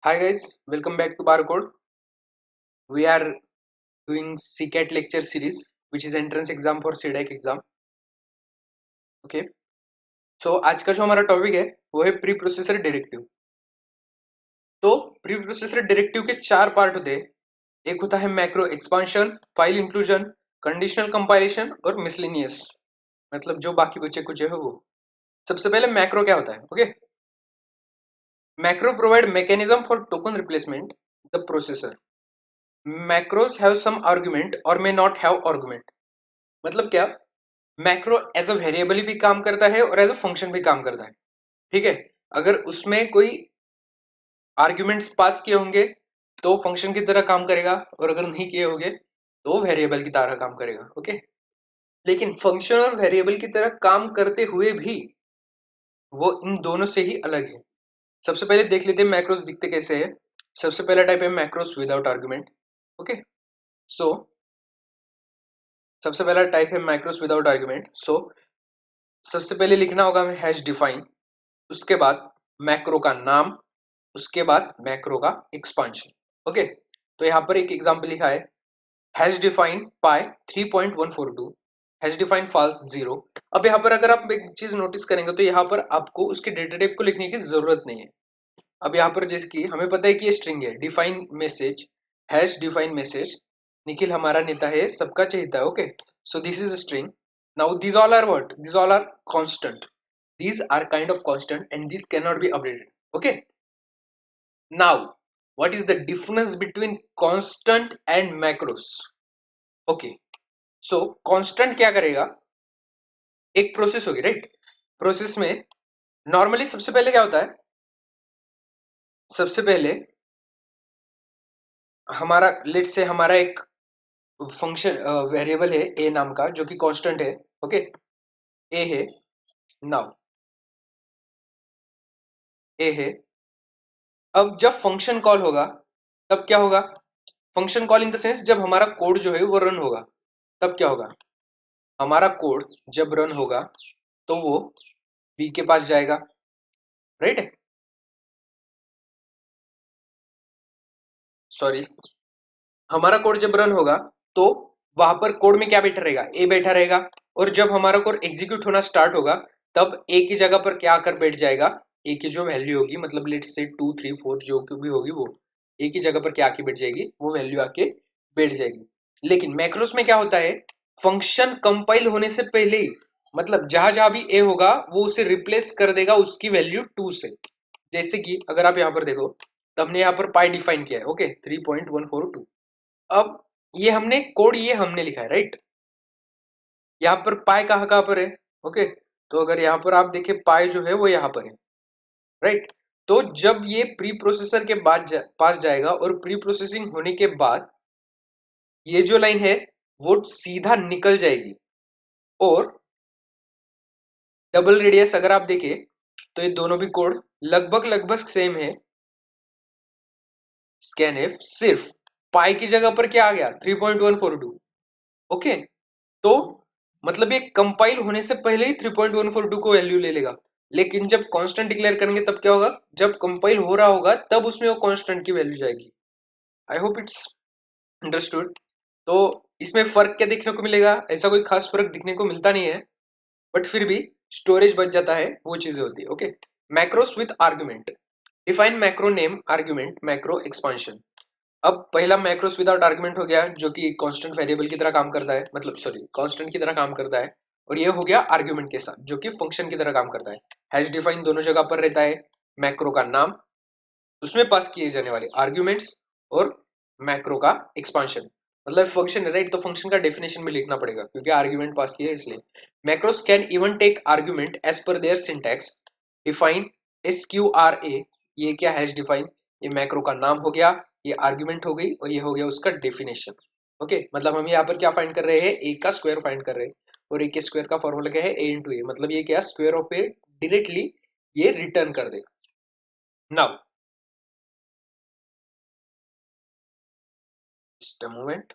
Hi guys, welcome back to Barcode. We are doing CCAT lecture series, which is entrance exam for CDAC exam. Okay, so आज का जो हमारा topic है वो है pre processor directive. तो pre processor directive के चार पार्ट होते हैं। एक होता है macro expansion, file inclusion, conditional compilation और मिसलेनियस, मतलब जो बाकी बचे कुछ है वो। सबसे पहले मैक्रो क्या होता है? Okay, macro provide mechanism for token replacement the processor. Macros have some argument और मे नॉट हैव आर्गुमेंट। मतलब क्या, मैक्रो एज अ वेरिएबल भी काम करता है और एज अ फंक्शन भी काम करता है। ठीक है, अगर उसमें कोई आर्ग्यूमेंट्स पास किए होंगे तो फंक्शन की तरह काम करेगा, और अगर नहीं किए होंगे तो वेरिएबल की तरह काम करेगा। ओके, लेकिन फंक्शन और वेरिएबल की तरह काम करते हुए भी वो इन दोनों से ही अलग है। सबसे पहले देख लेते हैं मैक्रोस दिखते कैसे है। सबसे पहला टाइप है मैक्रोस विदाउट आर्ग्यूमेंट। ओके, सो सबसे पहला टाइप है मैक्रोस विदाउट आर्ग्यूमेंट। सो सबसे पहले लिखना होगा हमें हैश डिफाइन, उसके बाद मैक्रो का नाम, उसके बाद मैक्रो का एक्सपांशन। ओके, तो यहाँ पर एक एग्जांपल लिखा है, हैश डिफाइन पाई 3.142, हैश डिफाइन फॉल्स 0। अब यहाँ पर अगर आप एक चीज नोटिस करेंगे तो यहाँ पर आपको उसके डेटा टाइप को लिखने की जरूरत नहीं है। अब यहाँ पर जैसे कि हमें पता है कि ये स्ट्रिंग है, define message, hash define message, Nikhil हमारा नेता है, सबका चहेता है। Okay, so this is string. Now these all are what? These all are constant. These are kind of constant and these cannot be updated. Okay, now what is the difference between constant and macros? Okay, so constant क्या करेगा, एक process होगी, right? Process में normally सबसे पहले क्या होता है, सबसे पहले हमारा लेट से हमारा एक फंक्शन वेरिएबल है ए नाम का जो कि कांस्टेंट है। ओके, ए है, नाउ ए है। अब जब फंक्शन कॉल होगा तब क्या होगा, function call in the sense जब हमारा कोड जो है वो रन होगा तब क्या होगा, हमारा कोड जब रन होगा तो वो बी के पास जाएगा, राइट? सॉरी, हमारा कोड जब रन होगा तो वहां पर कोड में क्या बैठा रहेगा, ए बैठा रहेगा। और जब हमारा कोड एग्जीक्यूट होना स्टार्ट होगा तब ए की जगह पर क्या आकर बैठ जाएगा, ए की जो वैल्यू होगी, मतलब लेट से 2 3 4 जो भी होगी वो ए की जगह पर क्या आके बैठ जाएगी, वो वैल्यू आके बैठ जाएगी। लेकिन मैक्रोस में क्या होता है, फंक्शन कंपाइल होने से पहले ही, मतलब जहां जहां भी ए होगा वो उसे रिप्लेस कर देगा उसकी वैल्यू 2 से। जैसे कि अगर आप यहाँ पर देखो तो हमने यहाँ पर पाई डिफाइन किया है। ओके, 3.142। अब ये हमने कोड ये हमने लिखा है, राइट? यहाँ पर पाई कहाँ कहाँ पर है? ओके, तो अगर यहाँ पर आप देखें पाई जो है वो यहाँ पर है, राइट? तो जब ये प्री प्रोसेसर के बाद पास जाएगा और प्री प्रोसेसिंग होने के बाद ये जो लाइन है वो सीधा निकल जाएगी। और डबल रेडियस अगर आप देखें तो ये दोनों भी कोड लगभग लगभग सेम है। स्कैनफ सिर्फ पाई की जगह पर क्या आ गया, 3.142। ओके, तो मतलब ये कंपाइल होने से पहले ही 3.142 को वैल्यू ले लेगा। लेकिन जब कांस्टेंट डिक्लेयर करेंगे तब क्या होगा, जब कंपाइल हो रहा होगा तब उसमें वो कांस्टेंट की वैल्यू जाएगी। I hope it's understood. तो इसमें फर्क क्या देखने को मिलेगा, ऐसा कोई खास फर्क दिखने को मिलता नहीं है, बट फिर भी स्टोरेज बच जाता है, वो चीजें होती है। Okay, macros with argument, define macro name argument macro expansion. अब पहला मैक्रोस विदाउट आर्गुमेंट हो गया जो कि कांस्टेंट वेरिएबल की तरह काम करता है, मतलब सॉरी कांस्टेंट की तरह काम करता है। और ये हो गया आर्गुमेंट के साथ जो कि फंक्शन की तरह काम करता है। हैश डिफाइन दोनों जगह पर रहता है, मैक्रो का नाम, उसमें पास किए जाने वाले आर्ग्यूमेंट्स, और मैक्रो का एक्सपांशन, मतलब फंक्शन है, राइट? तो फंक्शन का डेफिनेशन में लिखना पड़ेगा क्योंकि आर्ग्यूमेंट पास किया है इसलिए। Macros can even take argument as per their syntax, define SQRA, ये क्या हैश डिफाइन, ये मैक्रो का नाम हो गया, ये आर्ग्यूमेंट हो गई, और ये हो गया उसका डेफिनेशन। ओके, मतलब हम यहाँ पर क्या फाइंड कर रहे हैं, ए का स्क्वायर फाइंड कर रहे हैं, और ए के स्क्वायर का फॉर्मूला क्या है, ए इंटू ए, मतलब ये क्या स्क्वायर ऑफ ए डायरेक्टली ये रिटर्न कर देगा। नाउ जस्ट अ मोमेंट,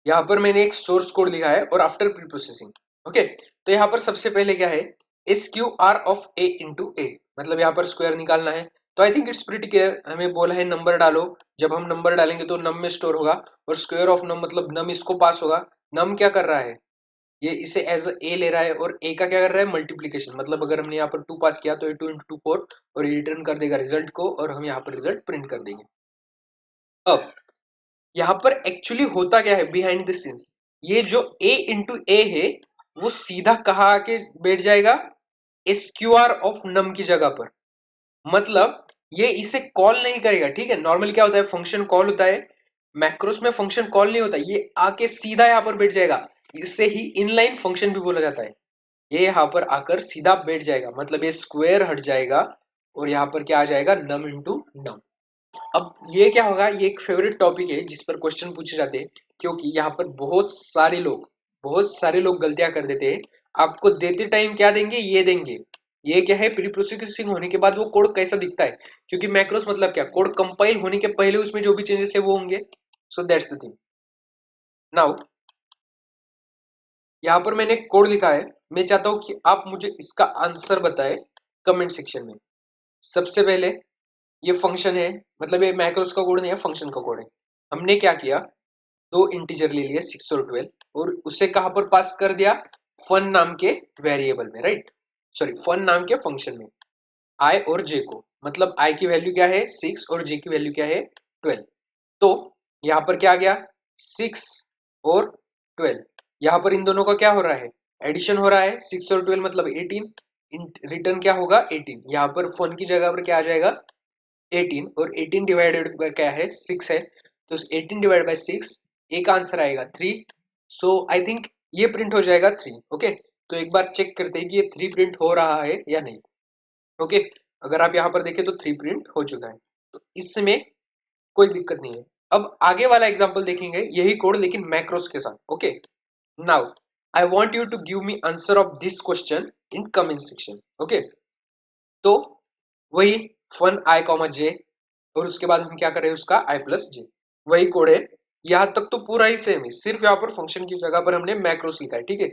यहाँ पर मैंने एक सोर्स कोड लिखा है और आफ्टर प्री प्रोसेसिंग। ओके, तो यहाँ पर सबसे पहले क्या है, SQR ऑफ ए इंटू ए, मतलब यहाँ पर स्क्वायर निकालना है। तो I think it's pretty clear. हमें बोला है नंबर डालो, जब हम नंबर डालेंगे तो नम में स्टोर होगा, और स्क्वायर ऑफ नम मतलब नम इसको पास होगा। नम क्या कर रहा है, ये इसे एज ए ले रहा है, और ए का क्या कर रहा है, मल्टीप्लीकेशन। मतलब अगर हमने यहाँ पर 2 पास किया तो ये 2 इंटू 2 4, और ये रिटर्न कर देगा रिजल्ट को, और हम यहाँ पर रिजल्ट प्रिंट कर देंगे। अब यहाँ पर एक्चुअली होता क्या है बिहाइंड द सीन्स, ये जो a इंटू ए है वो सीधा कहाँ आके बैठ जाएगा, एसक्यूआर ऑफ नम की जगह पर। मतलब ये इसे कॉल नहीं करेगा, ठीक है। नॉर्मल क्या होता है, फंक्शन कॉल होता है, मैक्रोस में फंक्शन कॉल नहीं होता, ये आके सीधा यहाँ पर बैठ जाएगा। इससे ही इनलाइन फंक्शन भी बोला जाता है। ये यहाँ पर आकर सीधा बैठ जाएगा, मतलब ये स्क्वायर हट जाएगा, और यहाँ पर क्या आ जाएगा, नम इंटू नम। अब ये क्या होगा, ये एक फेवरेट टॉपिक है जिस पर क्वेश्चन पूछे जाते हैं, क्योंकि यहाँ पर बहुत सारे लोग गलतियां कर देते हैं। आपको देते टाइम क्या देंगे, ये देंगे, ये क्या है, प्री प्रोसेसिंग होने के बाद वो कोड कैसा दिखता है, क्योंकि मैक्रोस मतलब क्या, कोड कंपाइल होने के पहले उसमें जो भी चेंजेस है वो होंगे। So that's the thing. Now यहाँ पर मैंने कोड लिखा है, मैं चाहता हूं कि आप मुझे इसका आंसर बताएं कमेंट सेक्शन में। सबसे पहले ये फंक्शन है, मतलब ये मैक्रोस का कोड नहीं है, फंक्शन का कोड है। हमने क्या किया, दो इंटीजर ले लिए 6 और 12, और उसे कहां पर पास कर दिया, फन नाम के वेरिएबल में, राइट, सॉरी फन नाम के फंक्शन में, आई और जे को। मतलब आई की वैल्यू क्या है 6 और जे की वैल्यू क्या है 12। तो यहाँ पर क्या आ गया, 6 और 12, यहाँ पर इन दोनों का क्या हो रहा है, एडिशन हो रहा है, 6 और 12 मतलब 18, रिटर्न क्या होगा 18। यहाँ पर फन की जगह पर क्या आ जाएगा 18, और 18 डिवाइडेड बाय क्या है 6 है, तो 18 डिवाइड बाय 6, एक आंसर आएगा 3। सो आई थिंक ये प्रिंट हो जाएगा 3। ओके, तो एक बार चेक करते हैं कि ये 3 प्रिंट हो रहा है या नहीं। ओके, अगर आप यहाँ पर देखें तो 3 प्रिंट हो चुका है, तो इसमें कोई दिक्कत नहीं है। अब आगे वाला एग्जांपल देखेंगे, यही कोड लेकिन मैक्रोस के साथ। Okay, now I want you to give me answer of this question in comment section. Okay, तो वही फन आई कॉमा जे, और उसके बाद हम क्या कर रहे हैं, उसका आई प्लस जे, वही कोड है। यहां तक तो पूरा ही सेम है, सिर्फ यहाँ पर फंक्शन की जगह पर हमने मैक्रोस लिखा है, ठीक है।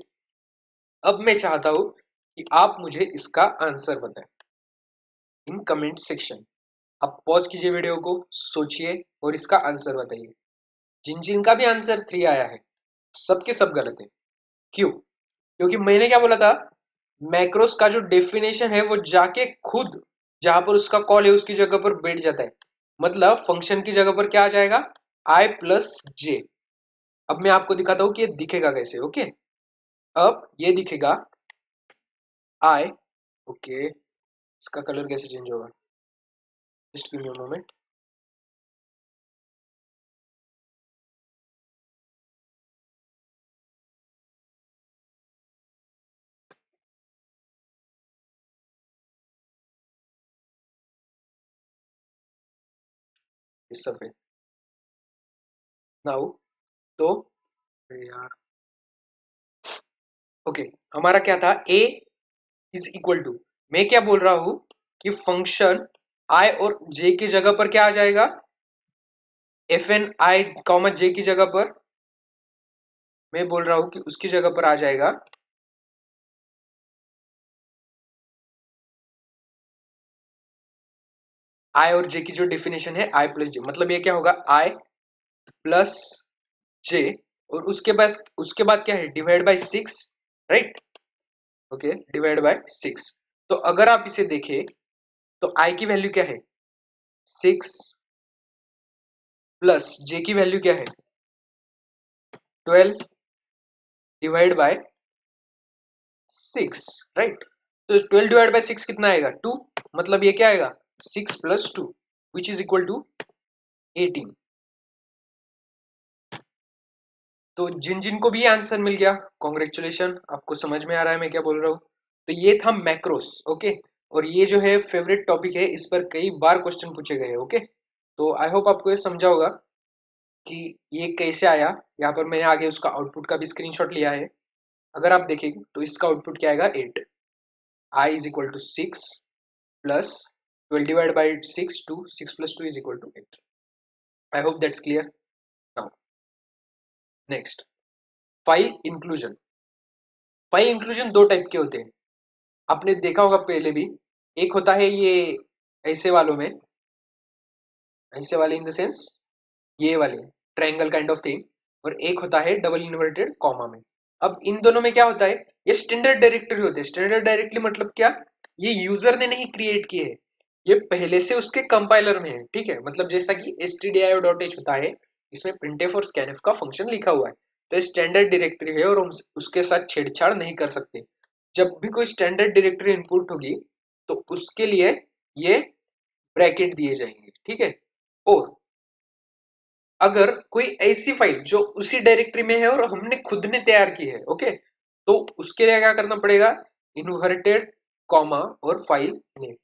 अब मैं चाहता हूं कि आप मुझे इसका आंसर बताएं इन कमेंट सेक्शन। आप पॉज कीजिए वीडियो को, सोचिए और इसका आंसर बताइए। जिन जिन का भी आंसर 3 आया है सबके सब गलत है। क्यों, क्योंकि मैंने क्या बोला था, मैक्रोस का जो डेफिनेशन है वो जाके खुद जहां पर उसका कॉल है उसकी जगह पर बैठ जाता है। मतलब फंक्शन की जगह पर क्या आ जाएगा, आई प्लस जे। अब मैं आपको दिखाता हूं कि ये दिखेगा कैसे। ओके, अब ये दिखेगा आई, ओके, इसका कलर कैसे चेंज होगा, just give me a moment. इस सब पे नाउ, तो यार, ओके, हमारा क्या था, ए इज इक्वल टू, मैं क्या बोल रहा हूं कि फंक्शन आई और जे की जगह पर क्या आ जाएगा, एफ एन आई कॉमा जे की जगह पर मैं बोल रहा हूं कि उसकी जगह पर आ जाएगा आई और जे की जो डेफिनेशन है आई प्लस जे। मतलब ये क्या होगा, आई प्लस जे, और उसके बाद क्या है, divide by 6, right. Okay, divide by 6। तो अगर आप इसे देखें तो आई की वैल्यू क्या है 6, प्लस जे की वैल्यू क्या है 12, डिवाइड बाय 6, राइट। तो 12 डिवाइड बाय 6 कितना आएगा 2। मतलब ये क्या आएगा 6 plus 2 which is equal to 18। तो जिन जिन को भी ये आंसर मिल गया, कॉन्ग्रेचुलेशन, आपको समझ में आ रहा है मैं क्या बोल रहा हूँ। तो ये था मैक्रोस। ओके, और ये जो है फेवरेट टॉपिक है, इस पर कई बार क्वेश्चन पूछे गए। ओके, तो आई होप आपको ये समझा होगा कि ये कैसे आया। यहाँ पर मैंने आगे उसका आउटपुट का भी स्क्रीनशॉट लिया है। अगर आप देखेंगे तो इसका आउटपुट क्या आएगा 8, I is equal to 6 plus 12 divide by 6 to 6 plus 2 is equal to 8। I hope that's clear. Now next, file inclusion. File inclusion दो टाइप के होते हैं, आपने देखा होगा पहले भी। एक होता है ये ऐसे वालों में, ऐसे वाले इन द सेंस ये वाले ट्रायंगल काइंड ऑफ थिंग, और एक होता है डबल इन्वर्टेड कॉमा में। अब इन दोनों में क्या होता है, ये स्टैंडर्ड डायरेक्टरी होते हैं। स्टैंडर्ड डायरेक्टरी मतलब क्या, ये यूजर ने नहीं क्रिएट किए है, ये पहले से उसके कंपाइलर में है, ठीक है। मतलब जैसा कि stdio.h होता है, इसमें printf और scanf का फंक्शन लिखा हुआ है, तो स्टैंडर्ड डायरेक्टरी है और हम उसके साथ छेड़छाड़ नहीं कर सकते। जब भी कोई स्टैंडर्ड डायरेक्टरी इनपुट होगी तो उसके लिए ये ब्रैकेट दिए जाएंगे, ठीक है। और अगर कोई ऐसी फाइल जो उसी डायरेक्टरी में है और हमने खुद ने तैयार की है, ओके, तो उसके लिए क्या करना पड़ेगा, इन्वर्टेड कॉमा और फाइल नेम।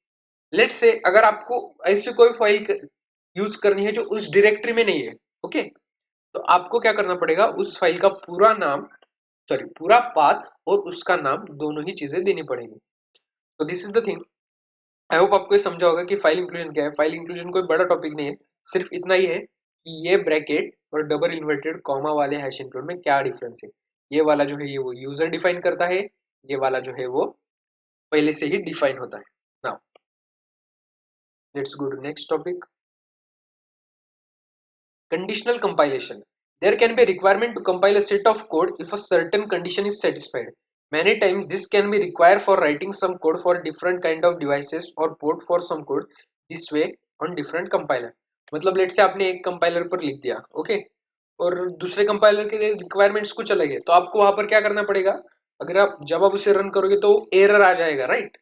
लेट्स से अगर आपको ऐसी कोई फाइल यूज करनी है जो उस डायरेक्टरी में नहीं है, ओके, तो आपको क्या करना पड़ेगा, उस फाइल का पूरा नाम, सॉरी पूरा पाथ और उसका नाम दोनों ही चीजें देनी पड़ेगी। तो this is the thing. I hope आपको ये समझा होगा कि फाइल इंक्लूजन क्या है। फाइल इंक्लूजन कोई बड़ा टॉपिक नहीं है, सिर्फ इतना ही है कि ये ब्रैकेट और डबल इन्वर्टेड कॉमा वाले हैश इंक्लूड में क्या डिफरेंस है। ये वाला जो है ये वो यूजर डिफाइन करता है, ये वाला जो है वो पहले से ही डिफाइन होता है। Now let's go to next topic, conditional compilation. There can be a requirement to compile a set of code if a certain condition is satisfied. Many times this can be required for writing some code for different kind of devices or port for some code this way on different compiler. मतलब late से आपने एक compiler पर लिख दिया, okay, और दूसरे compiler के लिए रिक्वायरमेंट्स कुछ अलग है, तो आपको वहां पर क्या करना पड़ेगा, अगर आप जब आप उसे रन करोगे तो एरर आ जाएगा, राइट।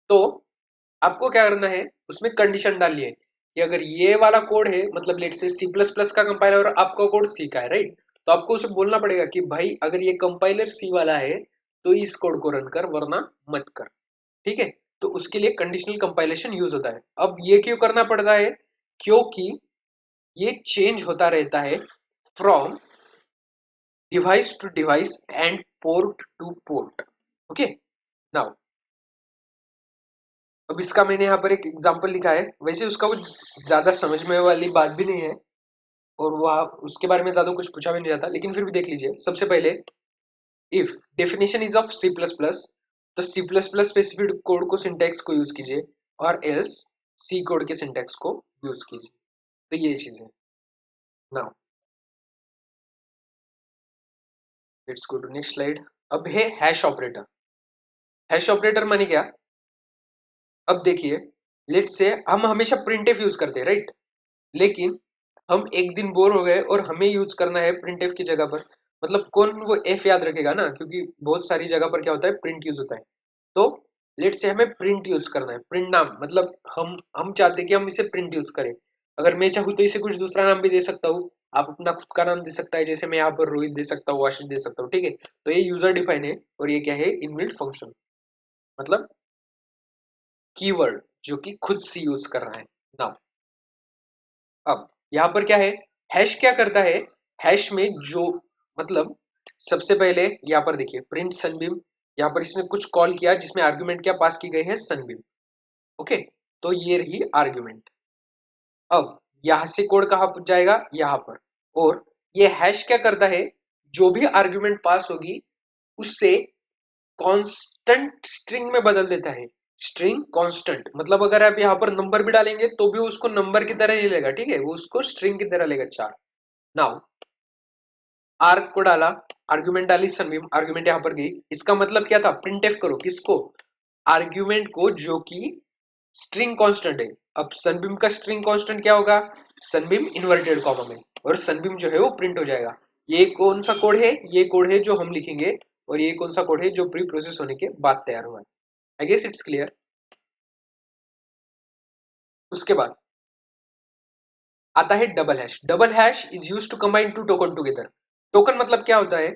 तो आपको क्या करना है, उसमें कंडीशन डालनी है कि अगर ये वाला कोड है, मतलब लेट से सी प्लस प्लस का कंपाइलर और आपका कोड सी का है, राइट, तो आपको उसे बोलना पड़ेगा कि भाई अगर ये कंपाइलर सी वाला है तो इस कोड को रन कर, वरना मत कर, ठीक है। तो उसके लिए कंडीशनल कंपाइलेशन यूज होता है। अब ये क्यों करना पड़ता है, क्योंकि ये चेंज होता रहता है from device to device and port to port, okay. Now अब इसका मैंने यहाँ पर एक एग्जांपल लिखा है, वैसे उसका कुछ ज्यादा समझ में वाली बात भी नहीं है और वह उसके बारे में ज्यादा कुछ पूछा भी नहीं जाता, लेकिन फिर भी देख लीजिए। सबसे पहले if definition is of C plus plus, तो C plus plus specific code को सिंटैक्स को यूज कीजिए, और एल्स सी कोड के सिंटैक्स को यूज कीजिए। तो ये चीज है। Now let's go to next slide. अब है हैश ऑपरेटर। हैश ऑपरेटर माने क्या, अब देखिए, लेट से हम हमेशा प्रिंटफ यूज करते हैं, राइट, लेकिन हम एक दिन बोर हो गए और हमें यूज करना है प्रिंटफ की जगह पर, मतलब कौन वो एफ याद रखेगा ना, क्योंकि बहुत सारी जगह पर क्या होता है, प्रिंट यूज होता है। तो लेट से हमें प्रिंट यूज करना है, प्रिंट नाम, मतलब हम चाहते हैं कि हम इसे प्रिंट यूज करें। अगर मैं चाहूँ तो इसे कुछ दूसरा नाम भी दे सकता हूँ, आप अपना खुद का नाम दे सकता है, जैसे मैं यहाँ पर रोहित दे सकता हूँ, आशीष दे सकता हूँ, ठीक है। तो ये यूजर डिफाइन है और ये क्या है, इनबिल्ट फंक्शन, मतलब कीवर्ड जो कि खुद से यूज कर रहा है। नाउ अब यहाँ पर क्या है, हैश क्या करता है, हैश में जो, मतलब सबसे पहले यहाँ पर देखिए प्रिंट सनबीम, यहाँ पर इसने कुछ कॉल किया जिसमें आर्गुमेंट क्या पास की गई है, सनबीम, ओके। तो ये रही आर्गुमेंट। अब यहां से कोड कहाँ जाएगा, यहाँ पर, और ये हैश क्या करता है, जो भी आर्गुमेंट पास होगी उससे कांस्टेंट स्ट्रिंग में बदल देता है। स्ट्रिंग कांस्टेंट मतलब अगर आप यहाँ पर नंबर भी डालेंगे तो भी उसको नंबर की तरह नहीं लेगा, ठीक है, वो उसको स्ट्रिंग की तरह लेगा, चार। नाउ आर्ग को डाला, आर्ग्यूमेंट डाली सनबीम, आर्ग्यूमेंट यहाँ पर गई, इसका मतलब क्या था, प्रिंटफ करो किसको, आर्ग्यूमेंट को जो कि स्ट्रिंग कांस्टेंट है। अब सनबीम का स्ट्रिंग कांस्टेंट क्या होगा, सनबीम इन्वर्टेड कॉमा में, और सनबीम जो है वो प्रिंट हो जाएगा। ये कौन सा कोड है, ये कोड है जो हम लिखेंगे, और ये कौन सा कोड है जो प्री प्रोसेस होने के बाद तैयार हुआ है। I guess it's clear. उसके बाद आता है double hash. Double hash is use to combine two token together. Token मतलब क्या होता है,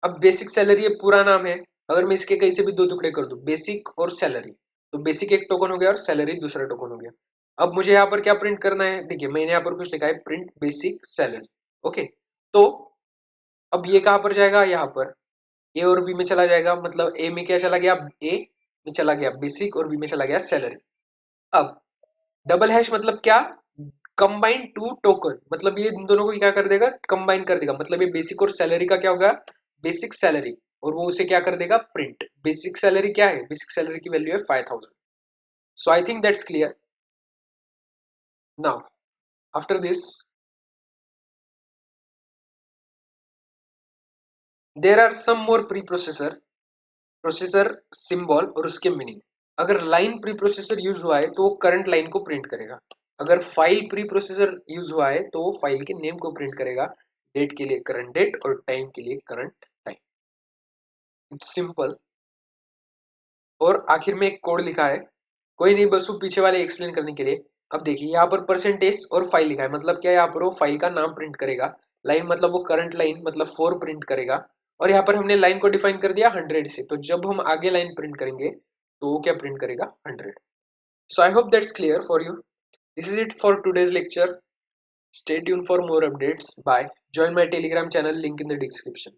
अब बेसिक सैलरी ये पूरा नाम है, अगर मैं इसके कहीं से भी दो टुकड़े कर दूं, बेसिक और सैलरी, तो बेसिक एक टोकन हो गया और सैलरी दूसरा टोकन हो गया। अब मुझे यहाँ पर क्या प्रिंट करना है, देखिए मैंने यहाँ पर कुछ लिखा है, प्रिंट बेसिक सैलरी, ओके। तो अब ये कहाँ पर जाएगा, यहाँ पर ए और बी में चला जाएगा, मतलब ए में क्या चला गया, ए में चला गया बेसिक और बी में चला गया सैलरी। अब डबल हैश मतलब क्या, कंबाइन टू टोकन, मतलब ये इन दोनों को क्या कर देगा, कंबाइन कर देगा, मतलब ये बेसिक और सैलरी का क्या होगा, बेसिक सैलरी, और वो उसे क्या कर देगा, प्रिंट। बेसिक सैलरी क्या है, बेसिक सैलरी की वैल्यू है 5000। So I think that's clear. Now, after this, there are some more preprocessor, processor symbol और उसके मीनिंग। अगर लाइन प्री प्रोसेसर यूज हुआ है तो वो करंट लाइन को प्रिंट करेगा। अगर फाइल प्री प्रोसेसर यूज हुआ है तो वो फाइल के नेम को प्रिंट करेगा। डेट के लिए करंट डेट और टाइम के लिए करंट टाइम। It's simple. और आखिर में एक कोड लिखा है, कोई नहीं, बस वो पीछे वाले एक्सप्लेन करने के लिए। अब देखिए यहाँ पर परसेंटेज और फाइल लिखा है, मतलब क्या है, यहाँ पर वो फाइल का नाम प्रिंट करेगा। लाइन मतलब वो करंट लाइन मतलब 4 प्रिंट करेगा। और यहाँ पर हमने लाइन को डिफाइन कर दिया 100 से, तो जब हम आगे लाइन प्रिंट करेंगे तो वो क्या प्रिंट करेगा, 100। So I hope that's clear for you. This is it for today's lecture. Stay tune for more updates. Bye. Join my Telegram channel, link in the description.